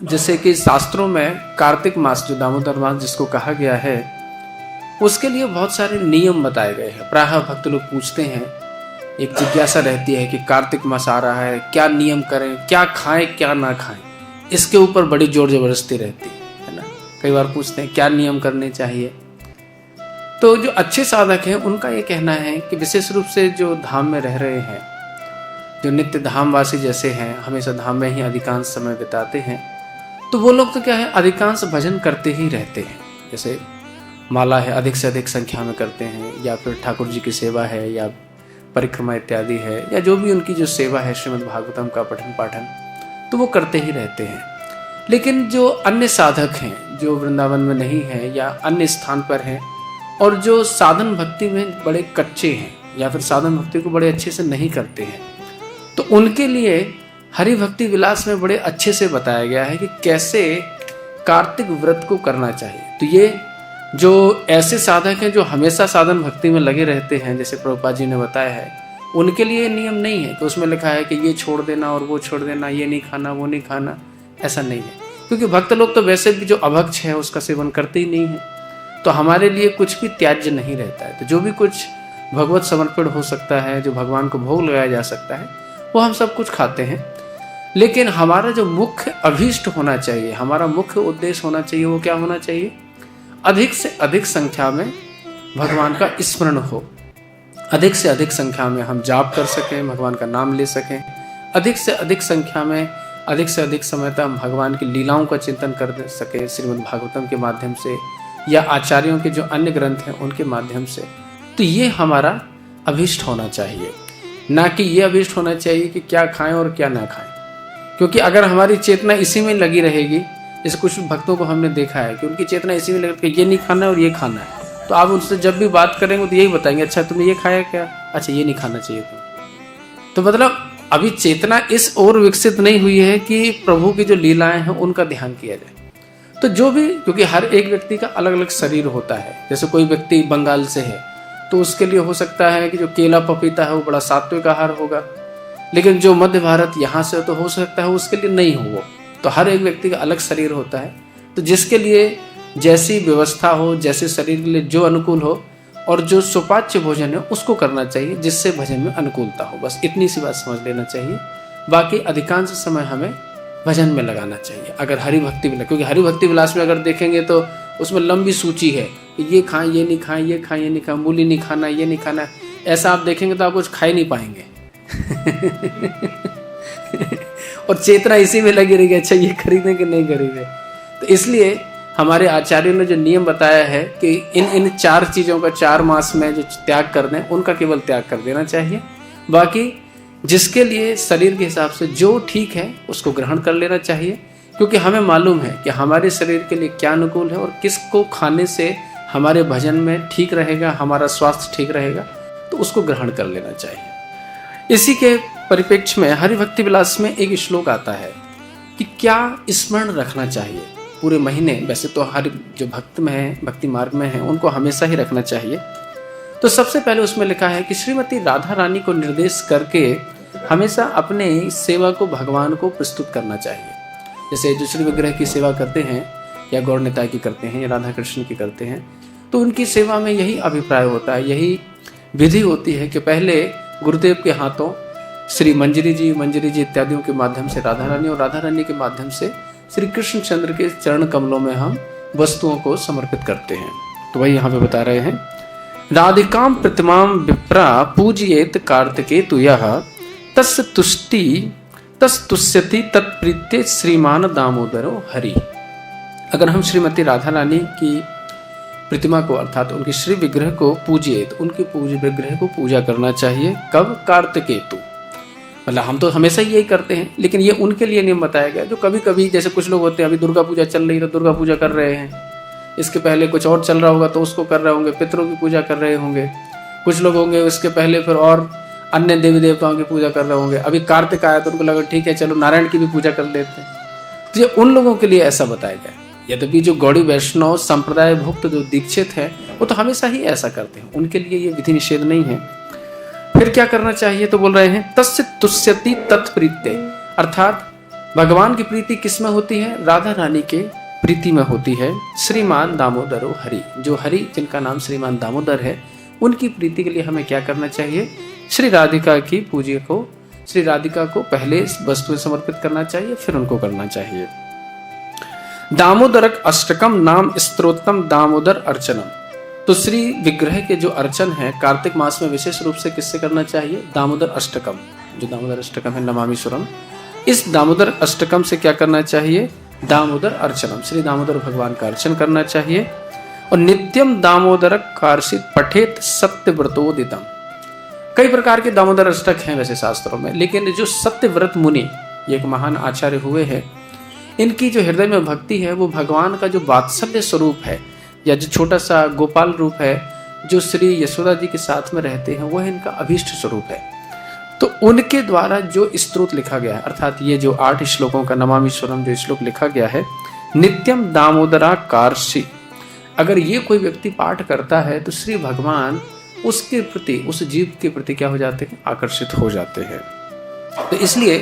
जैसे कि शास्त्रों में कार्तिक मास, जो दामोदर मास जिसको कहा गया है, उसके लिए बहुत सारे नियम बताए गए हैं। प्रायः भक्त लोग पूछते हैं, एक जिज्ञासा रहती है कि कार्तिक मास आ रहा है, क्या नियम करें, क्या खाएं क्या ना खाएं, इसके ऊपर बड़ी जोर जबरदस्ती रहती है ना। कई बार पूछते हैं क्या नियम करने चाहिए। तो जो अच्छे साधक हैं उनका ये कहना है कि विशेष रूप से जो धाम में रह रहे हैं, जो नित्य धामवासी जैसे हैं, हमेशा धाम में ही अधिकांश समय बिताते हैं, तो वो लोग तो क्या है, अधिकांश भजन करते ही रहते हैं। जैसे माला है, अधिक से अधिक संख्या में करते हैं, या फिर ठाकुर जी की सेवा है, या परिक्रमा इत्यादि है, या जो भी उनकी जो सेवा है श्रीमद् भागवतम का पठन पाठन, तो वो करते ही रहते हैं। लेकिन जो अन्य साधक हैं, जो वृंदावन में नहीं है या अन्य स्थान पर हैं, और जो साधन भक्ति में बड़े कच्चे हैं या फिर साधन भक्ति को बड़े अच्छे से नहीं करते हैं, तो उनके लिए हरि भक्ति विलास में बड़े अच्छे से बताया गया है कि कैसे कार्तिक व्रत को करना चाहिए। तो ये जो ऐसे साधक हैं जो हमेशा साधन भक्ति में लगे रहते हैं, जैसे प्रभुपाद जी ने बताया है, उनके लिए नियम नहीं है कि उसमें लिखा है कि ये छोड़ देना और वो छोड़ देना, ये नहीं खाना वो नहीं खाना, ऐसा नहीं है। क्योंकि भक्त लोग तो वैसे भी जो अभक्ष है उसका सेवन करते ही नहीं है, तो हमारे लिए कुछ भी त्याज्य नहीं रहता है। तो जो भी कुछ भगवत समर्पण हो सकता है, जो भगवान को भोग लगाया जा सकता है, वो हम सब कुछ खाते हैं। लेकिन हमारा जो मुख्य अभीष्ट होना चाहिए, हमारा मुख्य उद्देश्य होना चाहिए, वो क्या होना चाहिए, अधिक से अधिक संख्या में भगवान का स्मरण हो, अधिक से अधिक संख्या में हम जाप कर सकें, भगवान का नाम ले सकें, अधिक से अधिक संख्या में अधिक से अधिक समय तक हम भगवान की लीलाओं का चिंतन कर सकें श्रीमद् भागवतम के माध्यम से, या आचार्यों के जो अन्य ग्रंथ हैं उनके माध्यम से। तो ये हमारा अभीष्ट होना चाहिए, ना कि ये अभीष्ट होना चाहिए कि क्या खाएं और क्या ना खाएं। क्योंकि अगर हमारी चेतना इसी में लगी रहेगी, जैसे कुछ भक्तों को हमने देखा है कि उनकी चेतना इसी में लगी कि ये नहीं खाना और ये खाना है, तो आप उनसे जब भी बात करेंगे तो यही बताएंगे, अच्छा तुमने ये खाया क्या, अच्छा ये नहीं खाना चाहिए तुम। तो मतलब अभी चेतना इस ओर विकसित नहीं हुई है कि प्रभु की जो लीलाएं हैं उनका ध्यान किया जाए। तो जो भी, क्योंकि हर एक व्यक्ति का अलग अलग शरीर होता है, जैसे कोई व्यक्ति बंगाल से है तो उसके लिए हो सकता है कि जो केला पपीता है वो बड़ा सात्विक आहार होगा, लेकिन जो मध्य भारत यहाँ से तो हो सकता है उसके लिए नहीं हो वो। तो हर एक व्यक्ति का अलग शरीर होता है, तो जिसके लिए जैसी व्यवस्था हो, जैसे शरीर के लिए जो अनुकूल हो, और जो सुपाच्य भोजन है उसको करना चाहिए जिससे भजन में अनुकूलता हो। बस इतनी सी बात समझ लेना चाहिए। बाकी अधिकांश समय हमें भजन में लगाना चाहिए। अगर हरि भक्ति विलास, क्योंकि हरि भक्ति विलास में अगर देखेंगे तो उसमें लंबी सूची है कि ये खाएं ये नहीं खाएं, ये खाएं ये नहीं खाएं, मूली नहीं खाना, ये नहीं खाना। ऐसा आप देखेंगे तो आप कुछ खा ही नहीं पाएंगे और चेतना इसी में लगी रहेगी, अच्छा ये खरीदें कि नहीं खरीदें। तो इसलिए हमारे आचार्यों ने जो नियम बताया है कि इन 4 चीज़ों का 4 मास में जो त्याग कर दें, उनका केवल त्याग कर देना चाहिए। बाकी जिसके लिए शरीर के हिसाब से जो ठीक है उसको ग्रहण कर लेना चाहिए, क्योंकि हमें मालूम है कि हमारे शरीर के लिए क्या अनुकूल है और किसको खाने से हमारे भजन में ठीक रहेगा, हमारा स्वास्थ्य ठीक रहेगा, तो उसको ग्रहण कर लेना चाहिए। इसी के परिप्रेक्ष्य में हरि भक्ति विलास में एक श्लोक आता है कि क्या स्मरण रखना चाहिए पूरे महीने। वैसे तो हर जो भक्त में है, भक्ति मार्ग में है, उनको हमेशा ही रखना चाहिए। तो सबसे पहले उसमें लिखा है कि श्रीमती राधा रानी को निर्देश करके हमेशा अपने सेवा को भगवान को प्रस्तुत करना चाहिए। जैसे जो श्री विग्रह की सेवा करते हैं, या गौर निताय की करते हैं, या राधा कृष्ण की करते हैं, तो उनकी सेवा में यही अभिप्राय होता है, यही विधि होती है कि पहले गुरुदेव के हाथों श्री मंजरी जी इत्यादियों के माध्यम से राधा रानी, और राधा रानी के माध्यम से श्री कृष्ण चंद्र के चरण कमलों में हम वस्तुओं को समर्पित करते हैं। तो वही यहाँ पे बता रहे हैं, राधिकाम प्रतिमाम विप्रा पूजयेत कार्तिकेतु यः तस्य तुष्यति तत्प्रीत्ये श्रीमान दामोदरो हरि। अगर हम श्रीमती राधा रानी की प्रतिमा को, अर्थात उनकी श्री विग्रह को पूजिए, तो उनकी विग्रह को पूजा करना चाहिए। कब? कार्तिकेतु। मतलब हम तो हमेशा यही करते हैं, लेकिन ये उनके लिए नियम बताया गया जो कभी कभी, जैसे कुछ लोग होते हैं, अभी दुर्गा पूजा चल रही है तो दुर्गा पूजा कर रहे हैं, इसके पहले कुछ और चल रहा होगा तो उसको कर रहे होंगे, पितरों की पूजा कर रहे होंगे, कुछ लोग होंगे उसके पहले फिर और अन्य देवी देवताओं की पूजा कर रहे होंगे। अभी कार्तिक आया तो उनको लगा ठीक है चलो नारायण की भी पूजा कर लेते हैं। तो ये उन लोगों के लिए ऐसा बताया गया। यद्यपि जो गौड़ी वैष्णव संप्रदाय भुक्त जो दीक्षित है वो तो हमेशा ही ऐसा करते हैं, उनके लिए ये विधि निषेध नहीं है। फिर क्या करना चाहिए तो बोल रहे हैं तस्य तुष्यति तत्प्रीत्ये, अर्थात भगवान की प्रीति किस में होती है? राधा रानी के प्रीति में होती है। श्रीमान दामोदरो हरि, जो हरि जिनका नाम श्रीमान दामोदर है, उनकी प्रीति के लिए हमें क्या करना चाहिए? श्री राधिका की पूजा को, श्री राधिका को पहले वस्तुएं समर्पित करना चाहिए, फिर उनको करना चाहिए। दामोदरक अष्टकम नाम स्तोत्रम दामोदर अर्चनम। तो श्री विग्रह के जो अर्चन है कार्तिक मास में विशेष रूप से किससे करना चाहिए? दामोदर अष्टकम, जो दामोदर अष्टकम है नमामिश्वरम, इस दामोदर अष्टकम से क्या करना चाहिए? दामोदर अर्चनम, श्री दामोदर भगवान का अर्चन करना चाहिए। और नित्यम दामोदर कार्षित पठेत सत्यव्रतोदितम। कई प्रकार के दामोदर अष्टक हैं वैसे शास्त्रों में, लेकिन जो सत्यव्रत मुनि, ये एक महान आचार्य हुए हैं, इनकी जो हृदय में भक्ति है वो भगवान का जो वात्सल्य स्वरूप है या जो छोटा सा गोपाल रूप है जो श्री यशोदा जी के साथ में रहते हैं, वह इनका अभीष्ट स्वरूप है। तो उनके द्वारा जो स्तोत्र लिखा गया है, अर्थात ये जो 8 श्लोकों का नमामिश्वरम जो श्लोक लिखा गया है, नित्यम दामोदरा कार्षि, अगर ये कोई व्यक्ति पाठ करता है तो श्री भगवान उसके प्रति, उस जीव के प्रति क्या हो जाते हैं? आकर्षित हो जाते हैं। तो इसलिए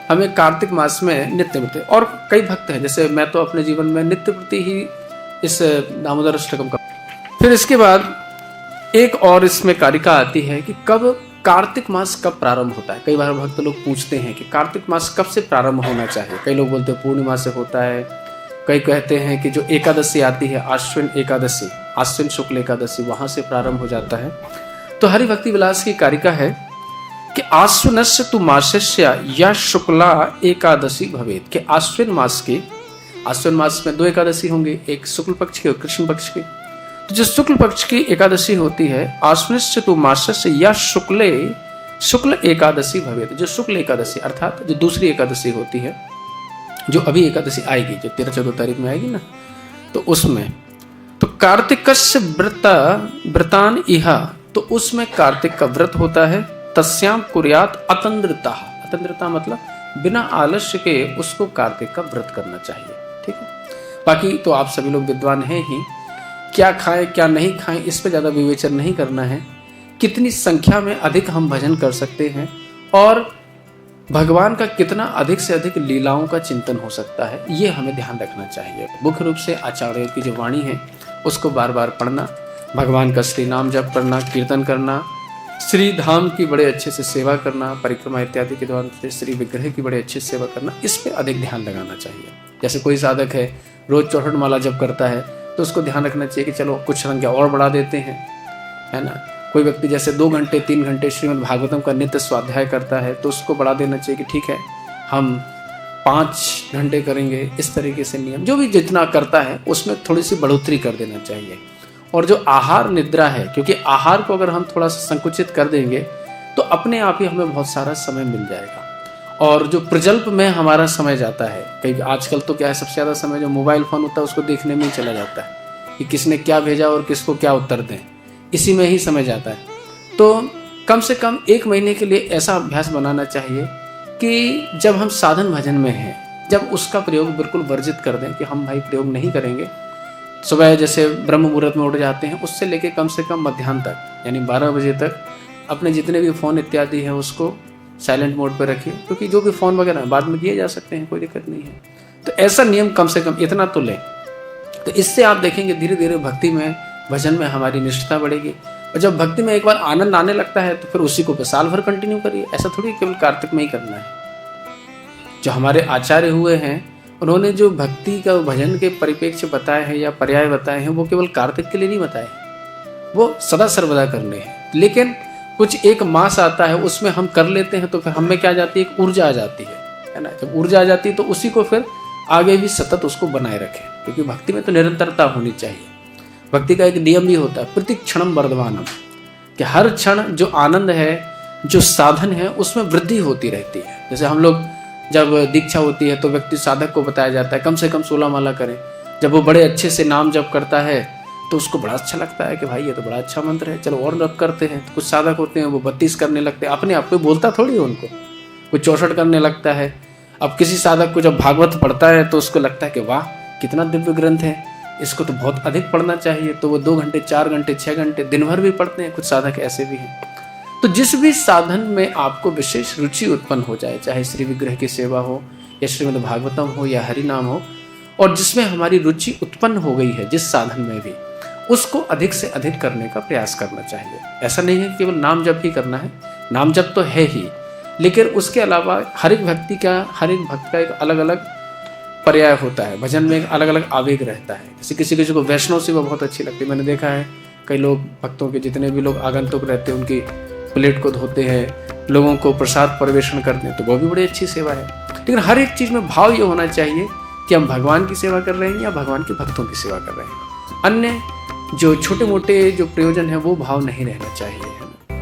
हमें कार्तिक मास में नित्य प्रति, और कई भक्त हैं, जैसे मैं तो अपने जीवन में नित्य प्रति ही इस दामोदर अष्टकम का। फिर इसके बाद एक और इसमें कारिका आती है कि कब कार्तिक मास कब प्रारंभ होता है। कई बार भक्त लोग पूछते हैं कि कार्तिक मास कब से प्रारंभ होना चाहिए। कई लोग बोलते हैं पूर्णिमा से होता है, कई कहते हैं कि जो एकादशी आती है आश्विन एकादशी, आश्विन शुक्ल एकादशी, वहां से प्रारंभ हो जाता है। तो हरि भक्ति विलास की कारिका है कि आश्विनस्य तु मासस्य या शुक्ला एकादशी भवेत, कि आश्विन मास की, आश्विन मास में 2 एकादशी होंगे, एक शुक्ल पक्ष की और कृष्ण पक्ष की। तो जो शुक्ल पक्ष की एकादशी होती है, आश्विनस्य तु मासस्य या शुक्ल एकादशी भवेत, जो शुक्ल एकादशी अर्थात जो दूसरी एकादशी होती है, जो अभी एकादशी आएगी, जो 13-14 तारीख में आएगी ना, तो उसमें तो कार्तिकस्य व्रतान इहा, तो उसमें कार्तिक का व्रत होता है। तस्याम कुर्यात अतंद्रता, अतंद्रता मतलब बिना आलस्य के उसको कार्तिक का व्रत करना चाहिए। ठीक है, बाकी तो आप सभी लोग विद्वान हैं ही, क्या खाएं क्या नहीं खाएं इस पे ज्यादा विवेचन नहीं करना है। कितनी संख्या में अधिक हम भजन कर सकते हैं और भगवान का कितना अधिक से अधिक लीलाओं का चिंतन हो सकता है, ये हमें ध्यान रखना चाहिए। मुख्य रूप से आचार्य की जो वाणी है उसको बार बार पढ़ना, भगवान का श्री नाम जप करना, कीर्तन करना, श्री धाम की बड़े अच्छे से सेवा करना, परिक्रमा इत्यादि के द्वारा से श्री विग्रह की बड़े अच्छे से सेवा करना, इस पे अधिक ध्यान लगाना चाहिए। जैसे कोई साधक है रोज 64 माला जप करता है तो उसको ध्यान रखना चाहिए कि चलो कुछ संख्या और बढ़ा देते हैं, है ना। कोई व्यक्ति जैसे 2 घंटे 3 घंटे श्रीमद् भागवतम का नित्य स्वाध्याय करता है तो उसको बढ़ा देना चाहिए कि ठीक है हम 5 घंटे करेंगे। इस तरीके से नियम जो भी जितना करता है उसमें थोड़ी सी बढ़ोतरी कर देना चाहिए। और जो आहार निद्रा है, क्योंकि आहार को अगर हम थोड़ा सा संकुचित कर देंगे तो अपने आप ही हमें बहुत सारा समय मिल जाएगा। और जो प्रजल्प में हमारा समय जाता है, कई आजकल तो क्या है, सबसे ज़्यादा समय जो मोबाइल फ़ोन होता है उसको देखने में ही चला जाता है कि किसने क्या भेजा और किसको क्या उत्तर दें, इसी में ही समय जाता है। तो कम से कम 1 महीने के लिए ऐसा अभ्यास बनाना चाहिए कि जब हम साधन भजन में हैं, जब उसका प्रयोग बिल्कुल वर्जित कर दें कि हम भाई प्रयोग नहीं करेंगे। सुबह जैसे ब्रह्म मुहूर्त में उठ जाते हैं, उससे लेके कम से कम मध्याह्न तक यानी 12 बजे तक अपने जितने भी फ़ोन इत्यादि हैं उसको साइलेंट मोड पर रखिए, क्योंकि जो भी फ़ोन वगैरह बाद में किए जा सकते हैं, कोई दिक्कत नहीं है। तो ऐसा नियम कम से कम इतना तो लें। तो इससे आप देखेंगे धीरे धीरे भक्ति में, भजन में हमारी निष्ठा बढ़ेगी। और जब भक्ति में एक बार आनंद आने लगता है तो फिर उसी को साल भर कंटिन्यू करिए। ऐसा थोड़ी केवल कार्तिक में ही करना है। जो हमारे आचार्य हुए हैं उन्होंने जो भक्ति का भजन के परिप्रेक्ष्य बताए हैं या पर्याय बताए हैं वो केवल कार्तिक के लिए नहीं बताए, वो सदा सर्वदा करने हैं। लेकिन कुछ एक मास आता है उसमें हम कर लेते हैं तो फिर हमें क्या जाती है, एक ऊर्जा आ जाती है ना। जब ऊर्जा आ जाती है तो उसी को फिर आगे भी सतत उसको बनाए रखें, क्योंकि भक्ति में तो निरंतरता होनी चाहिए। भक्ति का एक नियम भी होता है प्रति क्षणम वर्धमानम, कि हर क्षण जो आनंद है, जो साधन है, उसमें वृद्धि होती रहती है। जैसे हम लोग जब दीक्षा होती है तो व्यक्ति साधक को बताया जाता है कम से कम 16 माला करें। जब वो बड़े अच्छे से नाम जप करता है तो उसको बड़ा अच्छा लगता है कि भाई ये तो बड़ा अच्छा मंत्र है, चलो और जप करते हैं। तो कुछ साधक होते हैं वो 32 करने लगते हैं, अपने आप को बोलता थोड़ी है उनको, कोई 64 करने लगता है। अब किसी साधक को जब भागवत पढ़ता है तो उसको लगता है कि वाह कितना दिव्य ग्रंथ है, इसको तो बहुत अधिक पढ़ना चाहिए। तो वो 2 घंटे 4 घंटे 6 घंटे दिन भर भी पढ़ते हैं। कुछ साधक ऐसे भी हैं। तो जिस भी साधन में आपको विशेष रुचि उत्पन्न हो जाए, चाहे श्री विग्रह की सेवा हो या श्रीमद् भागवतम हो या हरि नाम हो, और जिसमें हमारी रुचि उत्पन्न हो गई है जिस साधन में भी, उसको अधिक से अधिक करने का प्रयास करना चाहिए। ऐसा नहीं है कि केवल नाम जप ही करना है, नाम जप तो है ही, लेकिन उसके अलावा हर एक भक्त का एक अलग अलग पर्याय होता है। भजन में एक अलग अलग आवेग रहता है। जैसे किसी को वैष्णव सेवा बहुत अच्छी लगती है। मैंने देखा है कई लोग, भक्तों के जितने भी लोग आगंतुक रहते हैं, उनकी प्लेट को धोते हैं, लोगों को प्रसाद परिवेषण करते हैं, तो वो भी बड़ी अच्छी सेवा है। लेकिन हर एक चीज़ में भाव ये होना चाहिए कि हम भगवान की सेवा कर रहे हैं या भगवान के भक्तों की सेवा कर रहे हैं। अन्य जो छोटे मोटे जो प्रयोजन है वो भाव नहीं रहना चाहिए।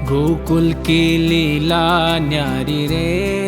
गोकुल की लीला न्यारी रे,